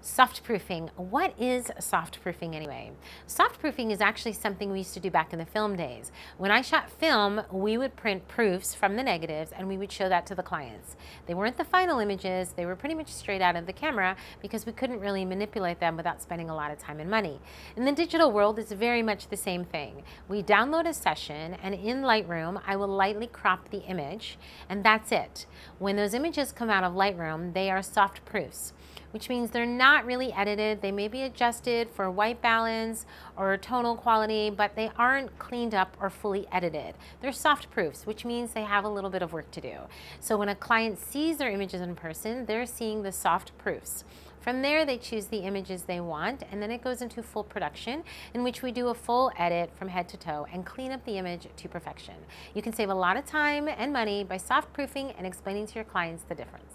Soft proofing. What is soft proofing anyway? Soft proofing is actually something we used to do back in the film days. When I shot film, we would print proofs from the negatives and we would show that to the clients. They weren't the final images, they were pretty much straight out of the camera because we couldn't really manipulate them without spending a lot of time and money. In the digital world, it's very much the same thing. We download a session and in Lightroom, I will lightly crop the image and that's it. When those images come out of Lightroom, they are soft proofs, which means they're not really edited. They may be adjusted for white balance or tonal quality, but they aren't cleaned up or fully edited. They're soft proofs, which means they have a little bit of work to do. So when a client sees their images in person, they're seeing the soft proofs. From there, they choose the images they want, and then it goes into full production, in which we do a full edit from head to toe and clean up the image to perfection. You can save a lot of time and money by soft proofing and explaining to your clients the difference.